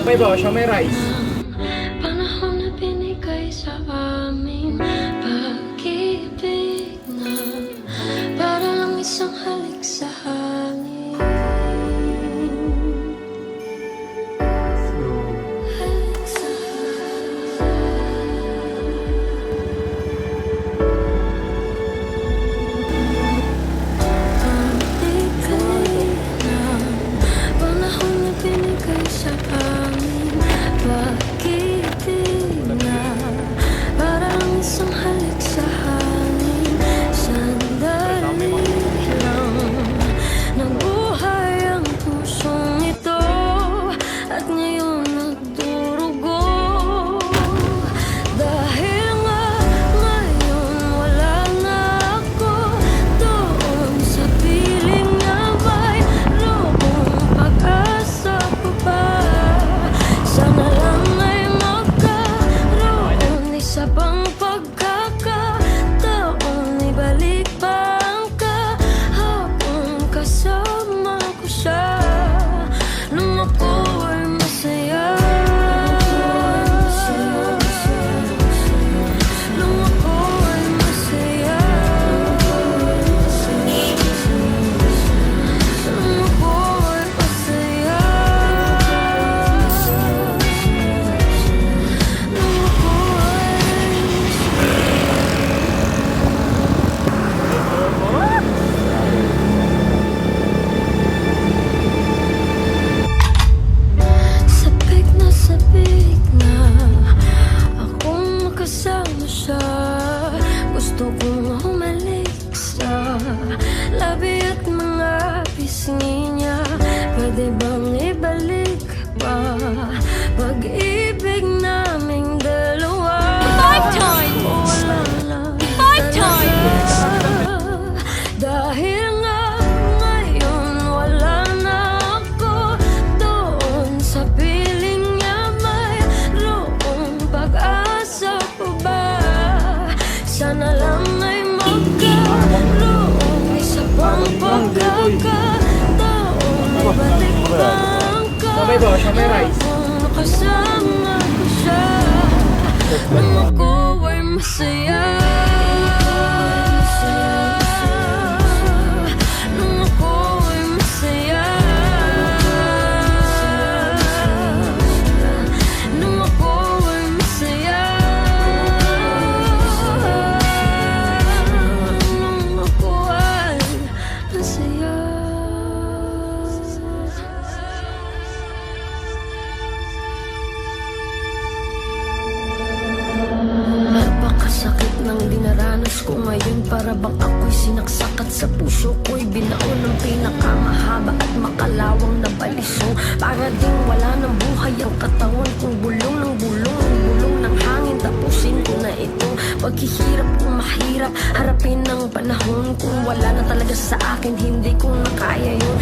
Sabay ba? Siya may rice. Panahon na binigay sa amin, pag-ibig na para lang isang halik sa hangin. Halik sa pag-ibig na panahon na binigay sa amin, pag-ibig na para lang isang halik sa hangin. Sandali lang nabuhay ang pusong ito at ngayon nagdurugo. Dahil nga ngayon wala na ako doon sa piling na may lubong pag-asa ko pa. Sana lang ay magkaroon isa pang pagkakataon, ibalik pa ang kahapon kasama ko siya nung ako ay masaya. Nung ako ay masaya. Nung ako ay masaya. Nung ako sabik na akong makasama siya. Gusto kong humalik sa labi at mga pisngi niya. Pwede bang ibalik pa pag-ibig naming dalawa? O wala na talaga. Dahil nga ngayon wala na ako doon sa piling niya may lubong pag-asa ko ba. Sana lang ay magkaroon isa pang pagkakataon, ibalik pa ang Sabay ba? Siya may rice. kahapon kasama ko siya nung ako ay masaya. Nung ako ay masaya. Nung ako ay masaya. Nung ako ay masaya. Napakasakit ng dinaranas ko ngayon, para bang ako'y sinaksakat sa puso ko'y binaon ng pinakamahaba at makalawang na balisong. Para ding wala ng buhay ang katawan kong bulong ng bulong, ang bulong ng hangin. Tapusin ko na itong paghihirap kung mahirap harapin ng panahon. Kung wala na talaga sa akin, hindi ko na kaya yun.